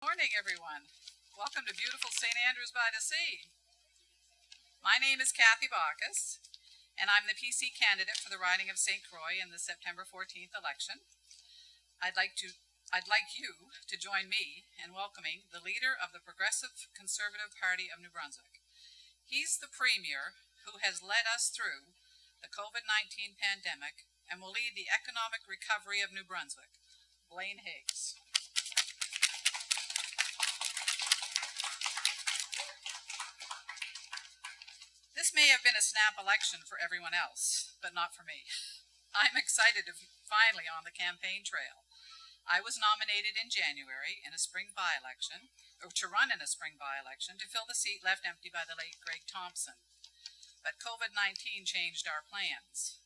Morning, everyone. Welcome to beautiful St. Andrews by the Sea. My name is Kathy Bacchus, and I'm the PC candidate for the riding of St. Croix in the September 14th election. I'd like you to join me in welcoming the leader of the Progressive Conservative Party of New Brunswick. He's the premier who has led us through the COVID-19 pandemic and will lead the economic recovery of New Brunswick. Blaine Higgs. This may have been a snap election for everyone else, but not for me. I'm excited to be finally on the campaign trail. I was nominated in January in a spring by-election, or to run in a spring by-election, to fill the seat left empty by the late Greg Thompson. But COVID-19 changed our plans.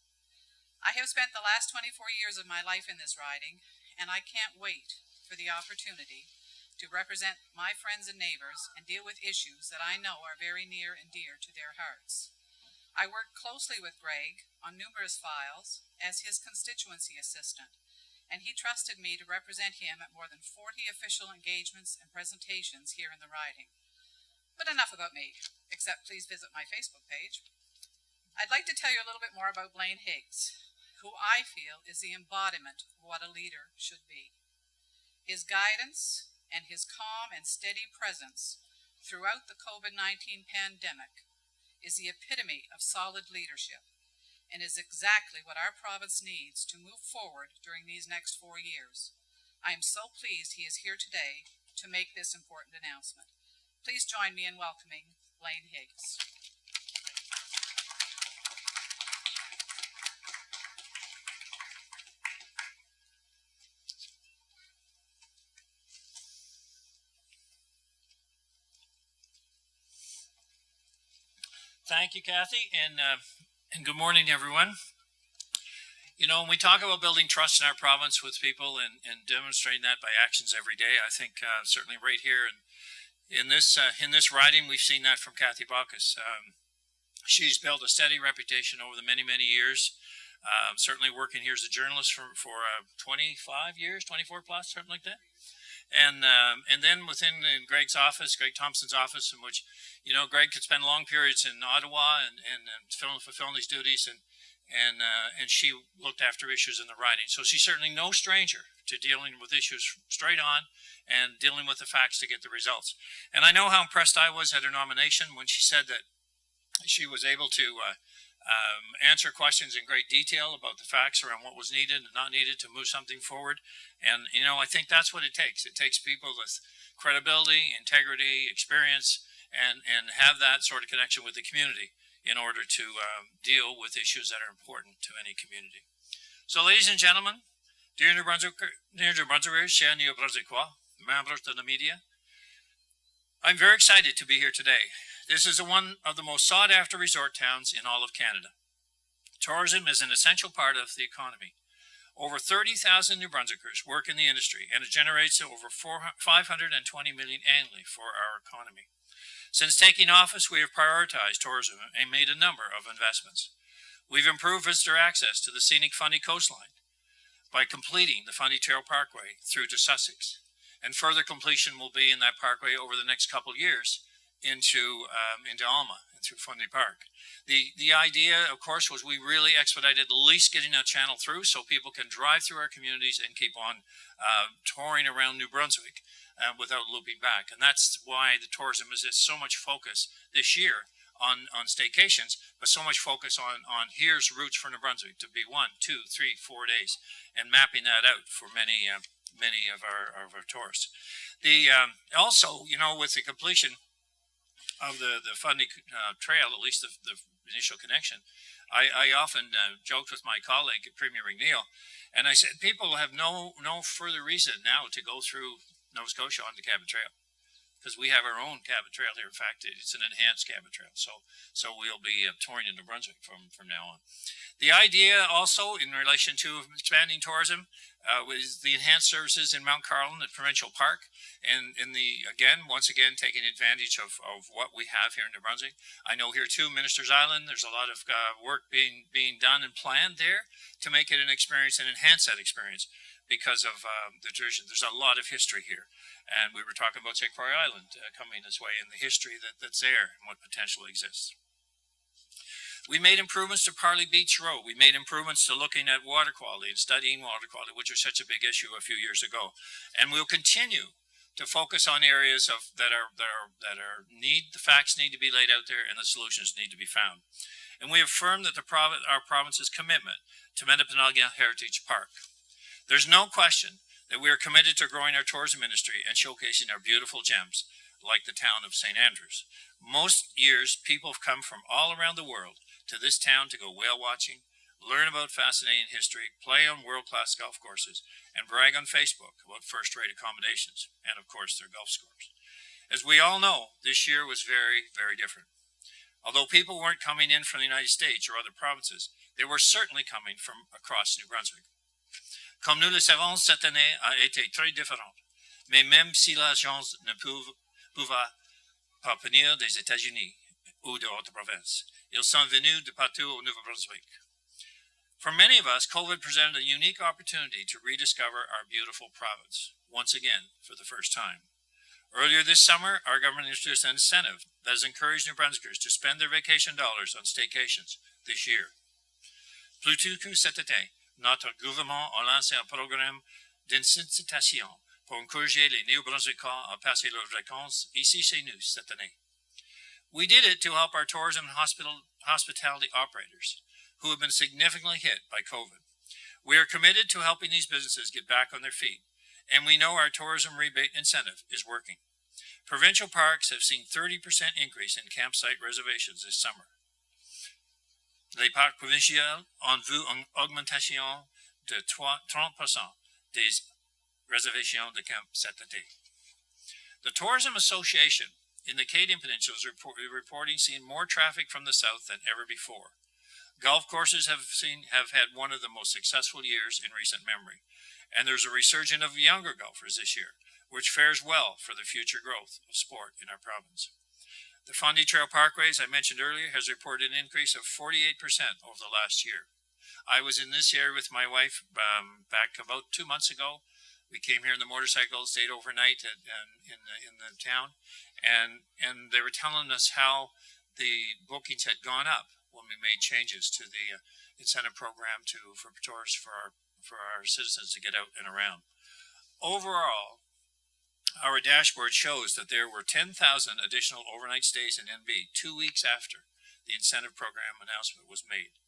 I have spent the last 24 years of my life in this riding, and I can't wait for the opportunity to represent my friends and neighbors and deal with issues that I know are very near and dear to their hearts. I worked closely with Greg on numerous files as his constituency assistant, and he trusted me to represent him at more than 40 official engagements and presentations here in the riding. But enough about me, except please visit my Facebook page. I'd like to tell you a little bit more about Blaine Higgs, who I feel is the embodiment of what a leader should be. His guidance and his calm and steady presence throughout the COVID-19 pandemic is the epitome of solid leadership and is exactly what our province needs to move forward during these next 4 years. I am so pleased he is here today to make this important announcement. Please join me in welcoming Blaine Higgs. Thank you, Kathy, and good morning, everyone. You know, when we talk about building trust in our province with people and demonstrating that by actions every day, I think certainly right here in this riding, we've seen that from Kathy Bacchus. She's built a steady reputation over the many years. Certainly working here as a journalist for 25 years, 24 plus, something like that. And then within Greg's office, Greg Thompson's office, in which, you know, Greg could spend long periods in Ottawa and fulfilling these duties, and she looked after issues in the riding. So she's certainly no stranger to dealing with issues straight on and dealing with the facts to get the results. And I know how impressed I was at her nomination when she said that she was able to answer questions in great detail about the facts around what was needed and not needed to move something forward. And, you know, I think that's what it takes. It takes people with credibility, integrity, experience, and have that sort of connection with the community in order to deal with issues that are important to any community. So, ladies and gentlemen, dear New Brunswickers, chers New Brunswickois, members of the media, I'm very excited to be here today. This is one of the most sought-after resort towns in all of Canada. Tourism is an essential part of the economy. Over 30,000 New Brunswickers work in the industry, and it generates over $520 million annually for our economy. Since taking office, we have prioritized tourism and made a number of investments. We've improved visitor access to the scenic Fundy coastline by completing the Fundy Trail Parkway through to Sussex, and further completion will be in that parkway over the next couple of years into Alma and through Fundy Park. The idea, of course, was we really expedited at least getting that channel through so people can drive through our communities and keep on touring around New Brunswick without looping back. And that's why the tourism is so much focus this year on staycations, but so much focus on here's routes for New Brunswick to be 1, 2, 3, 4 days, and mapping that out for many of our tourists. Also, you know, with the completion of the Fundy Trail, at least the initial connection, I often joked with my colleague, Premier McNeil, and I said, people have no further reason now to go through Nova Scotia on the Cabot Trail, because we have our own Cabot Trail here. In fact, it's an enhanced Cabot Trail, so we'll be touring in New Brunswick from now on. The idea also in relation to expanding tourism was the enhanced services in Mount Carlin at Provincial Park, and once again taking advantage of what we have here in New Brunswick. I know here too, Minister's Island, there's a lot of work being done and planned there to make it an experience and enhance that experience because of the tradition. There's a lot of history here. And we were talking about St. Croix Island coming this way and the history that's there and what potential exists. We made improvements to Parley Beach Road. We made improvements to looking at water quality and studying water quality, which was such a big issue a few years ago. And we'll continue to focus on areas the facts need to be laid out there and the solutions need to be found. And we affirm that our province's commitment to Metapenalga Heritage Park. There's no question that we are committed to growing our tourism industry and showcasing our beautiful gems like the town of St. Andrews. Most years, people have come from all around the world to this town to go whale watching, learn about fascinating history, play on world-class golf courses, and brag on Facebook about first-rate accommodations and, of course, their golf scores. As we all know, this year was very, very different. Although people weren't coming in from the United States or other provinces, they were certainly coming from across New Brunswick. Comme nous le savons, cette année a été très différente. Mais même si l'agence ne pouvait pas venir des États-Unis ou d'autres provinces, ils sont venus de partout au Nouveau-Brunswick. For many of us, COVID presented a unique opportunity to rediscover our beautiful province, once again, for the first time. Earlier this summer, our government introduced an incentive that has encouraged New Brunswickers to spend their vacation dollars on staycations this year. Plutôt que cet été, notre gouvernement a lancé un programme d'incitation pour encourager les Néo-Brunswickois à passer leurs vacances ici chez nous cette année. We did it to help our tourism and hospitality operators who have been significantly hit by COVID. We are committed to helping these businesses get back on their feet, and we know our tourism rebate incentive is working. Provincial parks have seen 30% increase in campsite reservations this summer. Les parcs provinciaux ont vu une augmentation de 30% des réservations de camp cet été. The Tourism Association in the Acadian Peninsula is reporting seeing more traffic from the south than ever before. Golf courses have had one of the most successful years in recent memory, and there's a resurgence of younger golfers this year, which fares well for the future growth of sport in our province. The Fondy Trail Parkways I mentioned earlier has reported an increase of 48% over the last year. I was in this area with my wife back about 2 months ago. We came here in the motorcycle, stayed overnight in the town, and they were telling us how the bookings had gone up when we made changes to the incentive program for tourists for our citizens to get out and around. Overall, our dashboard shows that there were 10,000 additional overnight stays in NB 2 weeks after the incentive program announcement was made.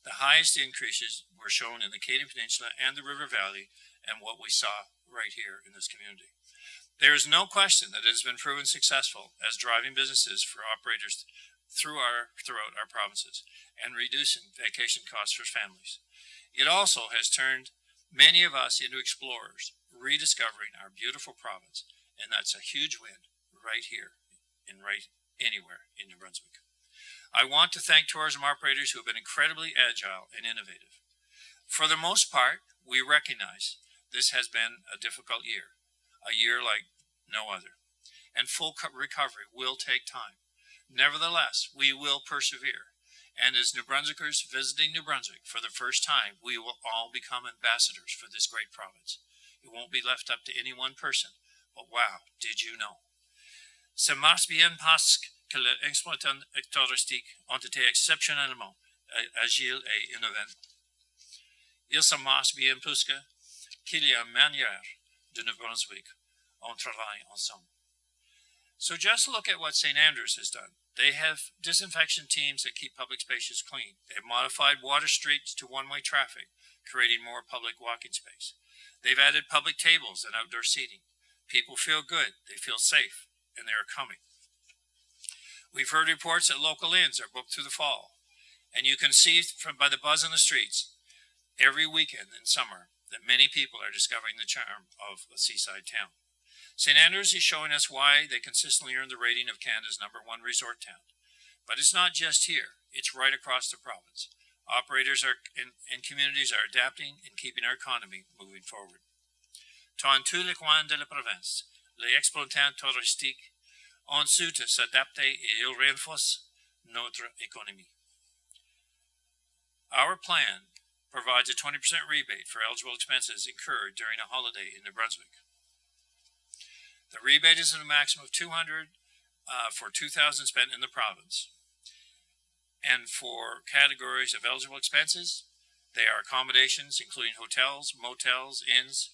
The highest increases were shown in the Acadian Peninsula and the River Valley, and what we saw right here in this community. There is no question that it has been proven successful as driving businesses for operators throughout our provinces and reducing vacation costs for families. It also has turned many of us into explorers, rediscovering our beautiful province, and that's a huge win right here and right anywhere in New Brunswick. I want to thank tourism operators who have been incredibly agile and innovative. For the most part, we recognize this has been a difficult year, a year like no other, and full recovery will take time. Nevertheless, we will persevere, and as New Brunswickers visiting New Brunswick for the first time, we will all become ambassadors for this great province. It won't be left up to any one person, but wow, did you know? Ça marche bien parce que les exploitants touristiques ont été exceptionnellement agiles et innovants. Il se marche bien parce qu'il y a une manière de New Brunswick, on travaille ensemble. So just look at what St. Andrews has done. They have disinfection teams that keep public spaces clean. They've modified water streets to one-way traffic, creating more public walking space. They've added public tables and outdoor seating. People feel good, they feel safe, and they are coming. We've heard reports that local inns are booked through the fall, and you can see by the buzz on the streets every weekend in summer that many people are discovering the charm of a seaside town. St. Andrews is showing us why they consistently earn the rating of Canada's #1 resort town. But it's not just here, it's right across the province. Operators and communities are adapting and keeping our economy moving forward. Dans tous les coins de la province, les exploitants touristiques ont su s'adapter et ils renforcent notre économie. Our plan provides a 20% rebate for eligible expenses incurred during a holiday in New Brunswick. The rebate is at a maximum of $200 for $2,000 spent in the province. And for categories of eligible expenses, they are accommodations, including hotels, motels, inns,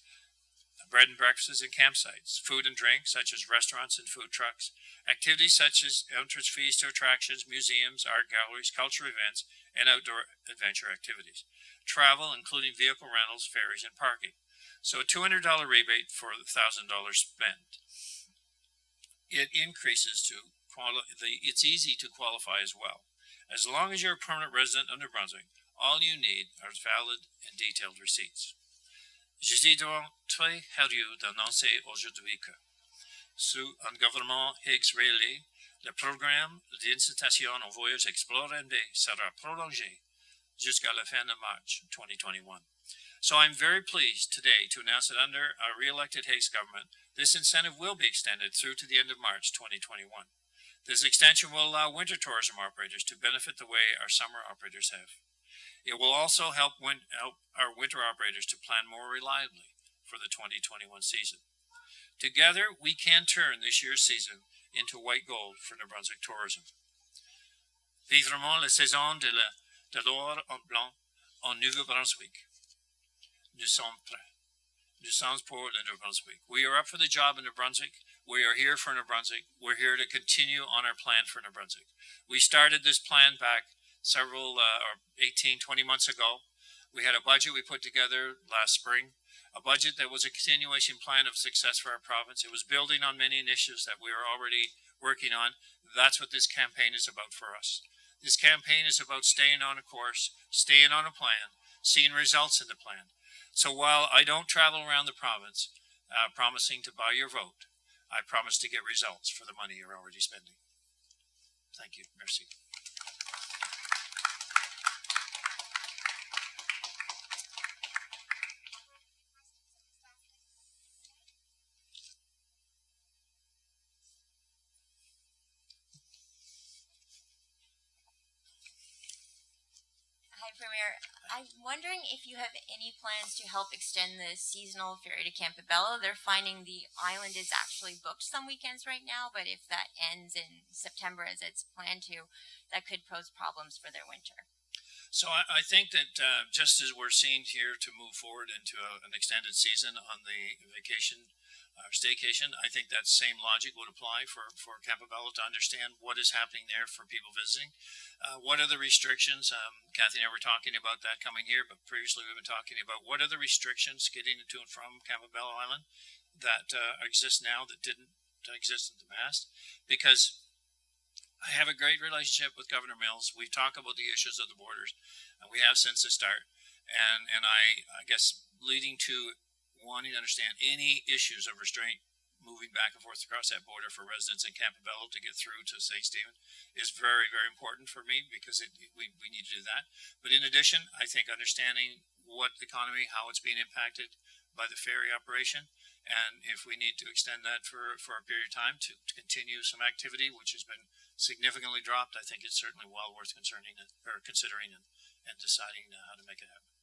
bread and breakfasts and campsites, food and drink, such as restaurants and food trucks, activities such as entrance fees to attractions, museums, art galleries, cultural events, and outdoor adventure activities. Travel, including vehicle rentals, ferries, and parking. So a $200 rebate for the $1,000 spent. It increases to it's easy to qualify as well. As long as you're a permanent resident of New Brunswick, all you need are valid and detailed receipts. Je suis donc très heureux d'annoncer aujourd'hui que, sous un gouvernement Higgs réélé, le programme d'incitation au voyage Explore MD sera prolongé jusqu'à la fin de March 2021. So I'm very pleased today to announce that under our re-elected Higgs government, this incentive will be extended through to the end of March 2021. This extension will allow winter tourism operators to benefit the way our summer operators have. It will also help our winter operators to plan more reliably for the 2021 season. Together, we can turn this year's season into white gold for New Brunswick tourism. Vivrement la saison de l'or en blanc en Nouveau-Brunswick. Nous sommes prêts. Nous sommes pour le New Brunswick. We are up for the job in New Brunswick. We are here for New Brunswick. We're here to continue on our plan for New Brunswick. We started this plan back several 18, 20 months ago. We had a budget we put together last spring, a budget that was a continuation plan of success for our province. It was building on many initiatives that we were already working on. That's what this campaign is about for us. This campaign is about staying on a course, staying on a plan, seeing results in the plan. So while I don't travel around the province promising to buy your vote, I promise to get results for the money you're already spending. Thank you. Merci. Hi, Premier. I'm wondering if you have any plans to help extend the seasonal ferry to Campobello. They're finding the island is actually booked some weekends right now, but if that ends in September as it's planned to, that could pose problems for their winter. So I think that just as we're seeing here to move forward into an extended season on the vacation or staycation, I think that same logic would apply for Campobello to understand what is happening there for people visiting. What are the restrictions? Kathy and I were talking about that coming here, but previously we've been talking about what are the restrictions getting to and from Campobello Island that exist now that didn't exist in the past. Because I have a great relationship with Governor Mills. We talk about the issues of the borders, and we have since the start. And I guess leading to wanting to understand any issues of restraint moving back and forth across that border for residents in Campobello to get through to St. Stephen is very, very important for me because we need to do that. But in addition, I think understanding what economy, how it's being impacted by the ferry operation, and if we need to extend that for a period of time to continue some activity which has been significantly dropped, I think it's certainly well worth considering and deciding how to make it happen.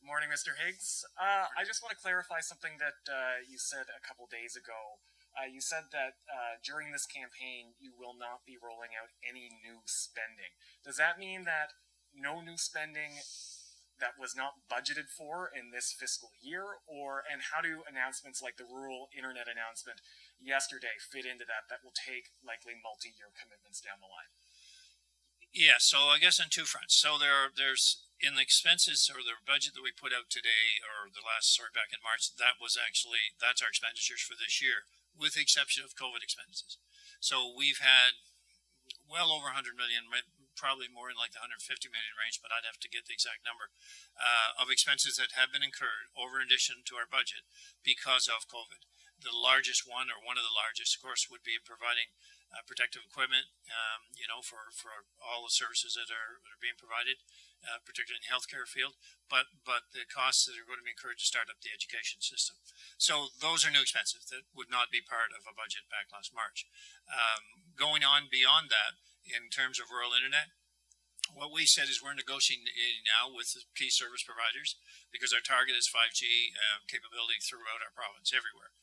Morning, Mr. Higgs. I just want to clarify something that you said a couple days ago. You said that during this campaign, you will not be rolling out any new spending. Does that mean that no new spending that was not budgeted for in this fiscal year? And how do announcements like the rural internet announcement yesterday fit into that will take likely multi-year commitments down the line? Yeah, so I guess on two fronts. So there's in the expenses or the budget that we put out today, or back in March, that's our expenditures for this year, with the exception of COVID expenses. So we've had well over 100 million, probably more in like the 150 million range, but I'd have to get the exact number, of expenses that have been incurred over in addition to our budget because of COVID. The largest one, or one of the largest, of course, would be in providing protective equipment, for all the services that are being provided, particularly in the healthcare field, but the costs that are going to be incurred to start up the education system. So those are new expenses that would not be part of a budget back last March. Going on beyond that, in terms of rural internet, what we said is we're negotiating now with the key service providers because our target is 5G capability throughout our province, everywhere.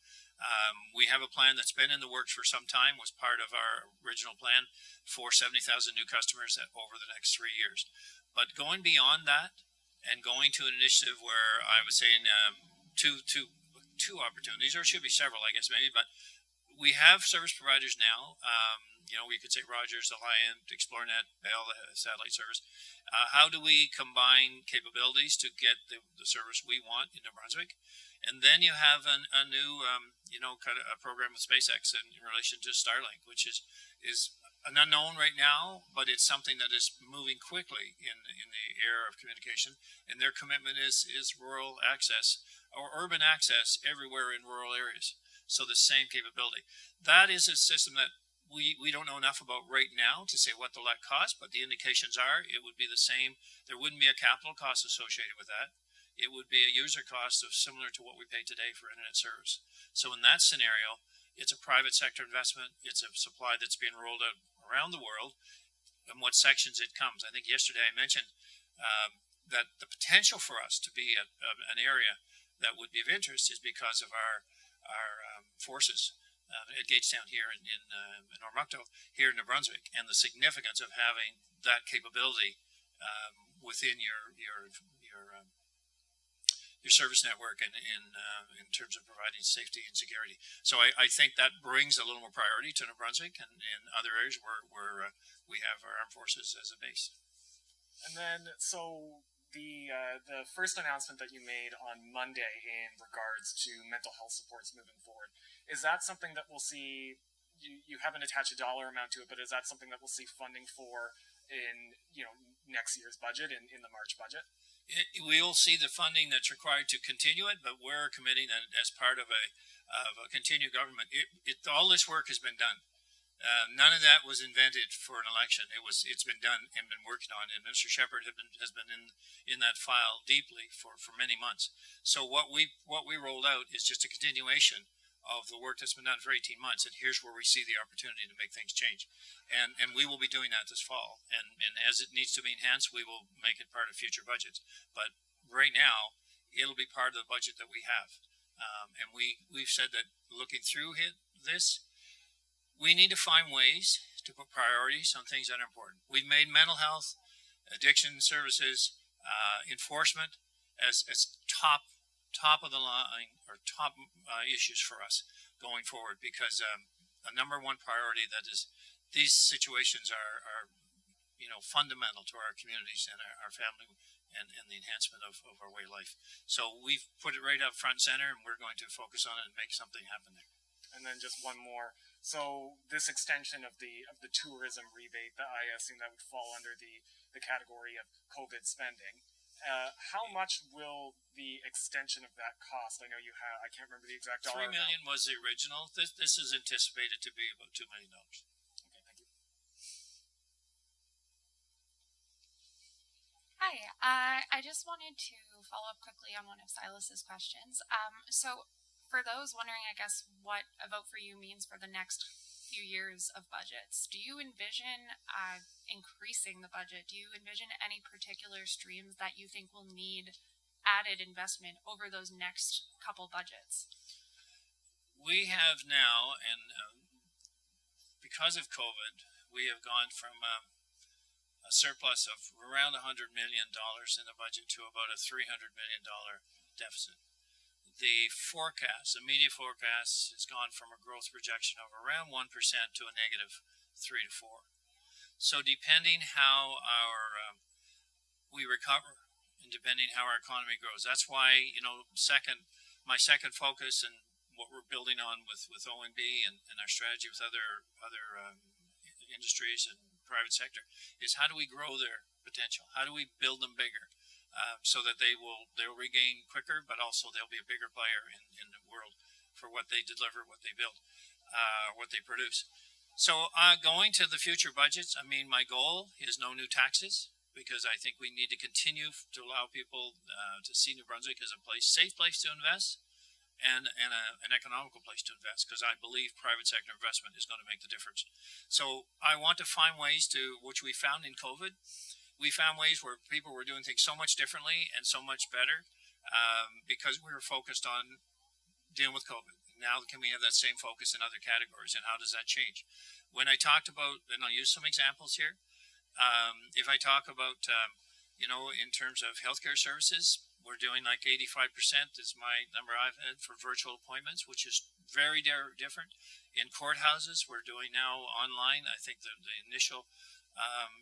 We have a plan that's been in the works for some time, was part of our original plan for 70,000 new customers over the next 3 years. But going beyond that and going to an initiative where I was saying two opportunities, or it should be several, I guess, maybe, but we have service providers now. We could say Rogers, Alliant, ExploreNet, Bell, satellite service. How do we combine capabilities to get the service we want in New Brunswick? And then you have a new, kind of a program with SpaceX in relation to Starlink, which is an unknown right now, but it's something that is moving quickly in the era of communication. And their commitment is rural access or urban access everywhere in rural areas. So the same capability. That is a system that we don't know enough about right now to say what will that cost, but the indications are it would be the same. There wouldn't be a capital cost associated with that. It would be a user cost of similar to what we pay today for internet service. So in that scenario, it's a private sector investment. It's a supply that's being rolled out around the world. And what sections it comes. I think yesterday I mentioned that the potential for us to be an area that would be of interest is because of our forces at Gagetown here in Ormocto, here in New Brunswick, and the significance of having that capability within your service network and in terms of providing safety and security. So I think that brings a little more priority to New Brunswick and other areas where we have our armed forces as a base. And then, so the first announcement that you made on Monday in regards to mental health supports moving forward, is that something that we'll see? You haven't attached a dollar amount to it, but is that something that we'll see funding for in next year's budget, in the March budget? We'll see the funding that's required to continue it, but we're committing that as part of a continued government. All this work has been done. None of that was invented for an election. It's been done and been worked on, and Minister Shepherd has been in that file deeply for many months. So what we rolled out is just a continuation of the work that's been done for 18 months, and here's where we see the opportunity to make things change. And we will be doing that this fall. And as it needs to be enhanced, we will make it part of future budgets. But right now, it'll be part of the budget that we have. And we've said that looking through this, we need to find ways to put priorities on things that are important. We've made mental health, addiction services, enforcement as top of the line or top issues for us going forward, because a number one priority that is these situations are fundamental to our communities and our family and the enhancement of our way of life. So we've put it right up front and center, and we're going to focus on it and make something happen there. And then just one more. So this extension of the tourism rebate, I assume that would fall under the category of COVID spending. How much will the extension of that cost? I know you have, I can't remember the exact dollar $3 million was the original. This is anticipated to be about $2 million. Okay, thank you. Hi, I just wanted to follow up quickly on one of Silas's questions. So for those wondering, I guess, what a vote for you means for the next few years of budgets, do you envision increasing the budget? Do you envision any particular streams that you think will need added investment over those next couple budgets? We have now, and because of COVID, we have gone from a surplus of around $100 million in the budget to about a $300 million deficit. The forecast, the media forecast, has gone from a growth projection of around 1% to a negative 3 to 4. So depending how we recover and depending how our economy grows, that's why my second focus and what we're building on with ONB and our strategy with other industries and private sector is how do we grow their potential? How do we build them bigger? So that they'll regain quicker, but also they'll be a bigger player in the world for what they deliver, what they build, what they produce. So going to the future budgets, I mean, my goal is no new taxes, because I think we need to continue to allow people to see New Brunswick as a safe place to invest and an economical place to invest, because I believe private sector investment is going to make the difference. So I want to find ways to, which we found in COVID, we found ways where people were doing things so much differently and so much better because we were focused on dealing with COVID. Now, can we have that same focus in other categories, and how does that change? When I talked about, and I'll use some examples here, if I talk about, in terms of healthcare services, we're doing like 85% is my number I've had for virtual appointments, which is very different. In courthouses, we're doing now online. I think the initial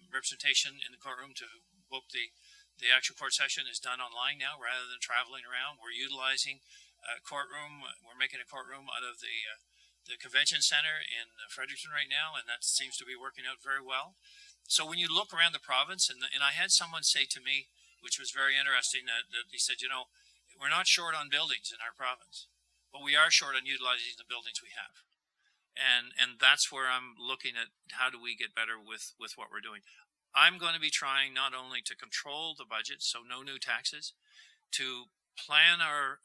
representation in the courtroom to book the actual court session is done online now rather than traveling around. We're utilizing courtroom. We're making a courtroom out of the convention center in Fredericton right now, and that seems to be working out very well. So when you look around the province, and I had someone say to me, which was very interesting, that he said, we're not short on buildings in our province, but we are short on utilizing the buildings we have. And that's where I'm looking at how do we get better with what we're doing. I'm going to be trying not only to control the budget, so no new taxes, to plan our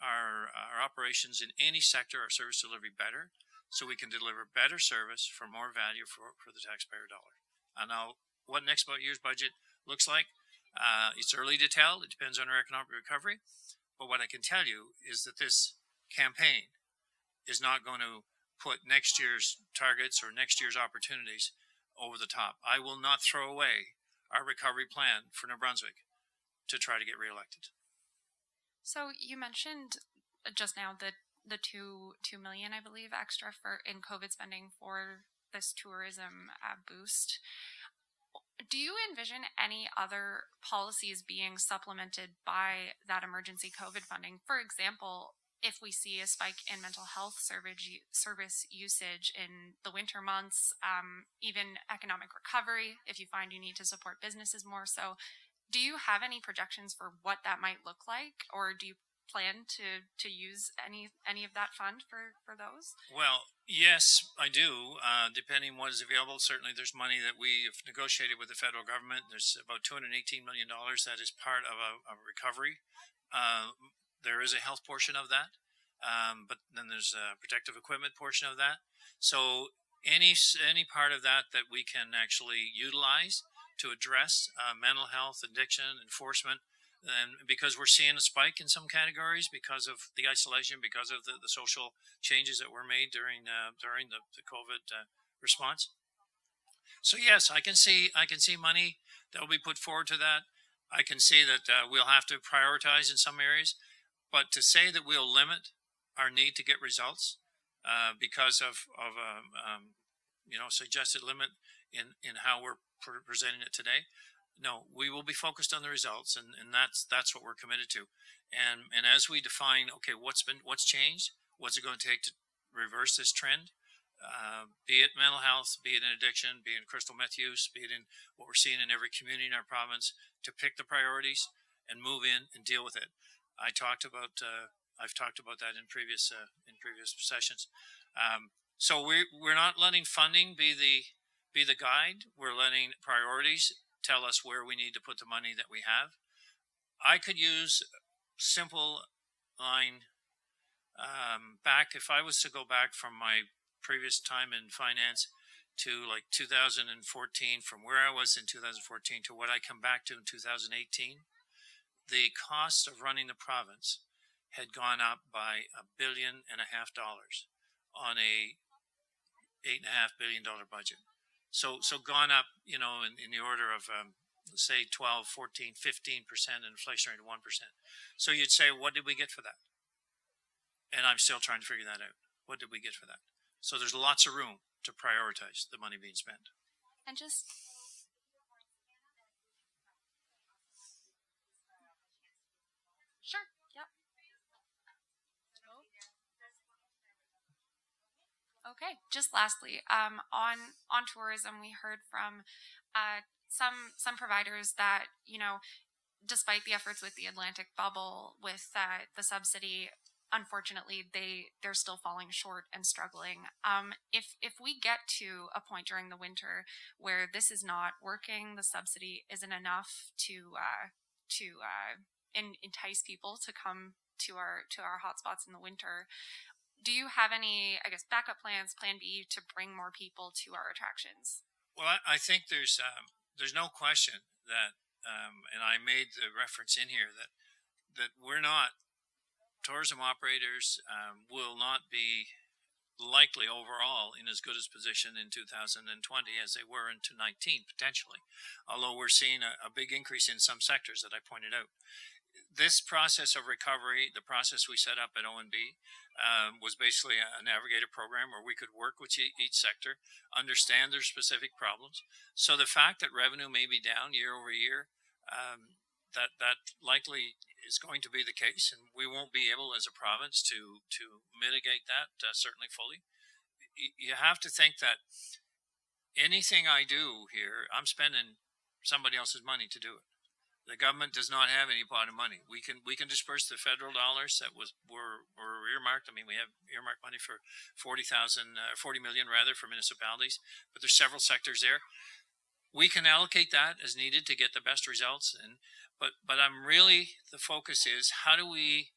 operations in any sector, our service delivery better, so we can deliver better service for more value for the taxpayer dollar. And now, what next year's budget looks like, it's early to tell. It depends on our economic recovery. But what I can tell you is that this campaign is not going to put next year's targets or next year's opportunities over the top. I will not throw away our recovery plan for New Brunswick to try to get reelected. So you mentioned just now that the $2 million, I believe, extra in COVID spending for this tourism boost. Do you envision any other policies being supplemented by that emergency COVID funding? For example, if we see a spike in mental health service usage in the winter months, even economic recovery, if you find you need to support businesses more so, do you have any projections for what that might look like, or do you plan to use any of that fund for those? Well, yes, I do. Depending what is available, certainly there's money that we have negotiated with the federal government. There's about $218 million that is part of a recovery. There is a health portion of that, but then there's a protective equipment portion of that. So any part of that we can actually utilize to address mental health, addiction, enforcement, and because we're seeing a spike in some categories because of the isolation, because of the social changes that were made during the COVID response. So yes, I can see money that will be put forward to that. I can see that we'll have to prioritize in some areas, but to say that we'll limit our need to get results because of suggested limit in how we're presenting it today. No, we will be focused on the results, and that's what we're committed to. And as we define, okay, what's changed, what's it going to take to reverse this trend, be it mental health, be it in addiction, be it in crystal meth use, be it in what we're seeing in every community in our province, to pick the priorities and move in and deal with it. I've talked about that in previous sessions. So we're not letting funding be the guide. We're letting priorities tell us where we need to put the money that we have. I could use simple line back, if I was to go back from my previous time in finance to like 2014, from where I was in 2014 to what I come back to in 2018, the cost of running the province had gone up by $1.5 billion on a $8.5 billion budget. So gone up, in the order of, say, 12, 14, 15% inflation rate of 1%. So you'd say, what did we get for that? And I'm still trying to figure that out. What did we get for that? So there's lots of room to prioritize the money being spent. And just... Sure, yep. Okay, just lastly, on tourism, we heard from some providers that, despite the efforts with the Atlantic bubble, with the subsidy, unfortunately, they're still falling short and struggling. If we get to a point during the winter where this is not working, the subsidy isn't enough to entice people to come to our hotspots in the winter, do you have any, backup plans, plan B, to bring more people to our attractions? Well, I think there's no question that and I made the reference in here that we're not tourism operators will not be likely overall in as good a position in 2020 as they were in 2019 potentially, although we're seeing a big increase in some sectors that I pointed out. This process of recovery, the process we set up at ONB, was basically a navigator program where we could work with each sector, understand their specific problems. So the fact that revenue may be down year over year, that likely is going to be the case, and we won't be able as a province to mitigate that certainly fully. You have to think that anything I do here, I'm spending somebody else's money to do it. The government does not have any pot of money. We can disperse the federal dollars that were earmarked. I mean, we have earmarked money for 40 million rather for municipalities, but there's several sectors there. We can allocate that as needed to get the best results. But I'm really, the focus is how do we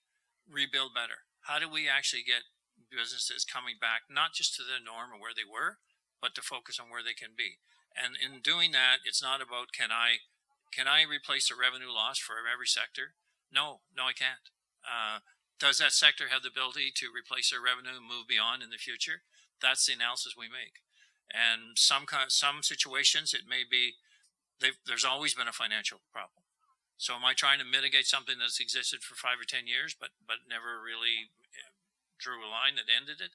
rebuild better? How do we actually get businesses coming back, not just to the norm or where they were, but to focus on where they can be. And in doing that, it's not about can I replace the revenue loss for every sector? No, I can't. Does that sector have the ability to replace their revenue and move beyond in the future? That's the analysis we make. And some situations, it may be there's always been a financial problem. So am I trying to mitigate something that's existed for 5 or 10 years, but never really drew a line that ended it?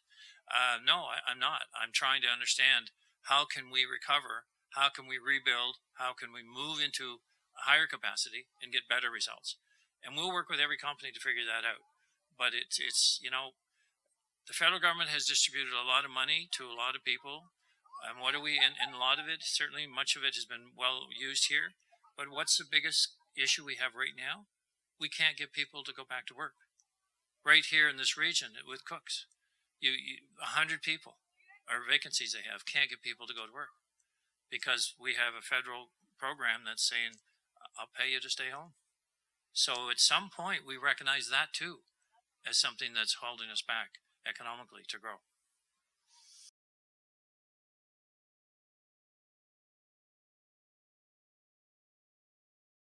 No, I'm not. I'm trying to understand how can we recover, how can we rebuild, how can we move into a higher capacity and get better results. And we'll work with every company to figure that out. But it's the federal government has distributed a lot of money to a lot of people. And what do we, and a lot of it, certainly much of it has been well used here. But what's the biggest issue we have right now? We can't get people to go back to work. Right here in this region with cooks, 100 people or vacancies they have can't get people to go to work because we have a federal program that's saying, I'll pay you to stay home. So at some point we recognize that too as something that's holding us back economically to grow.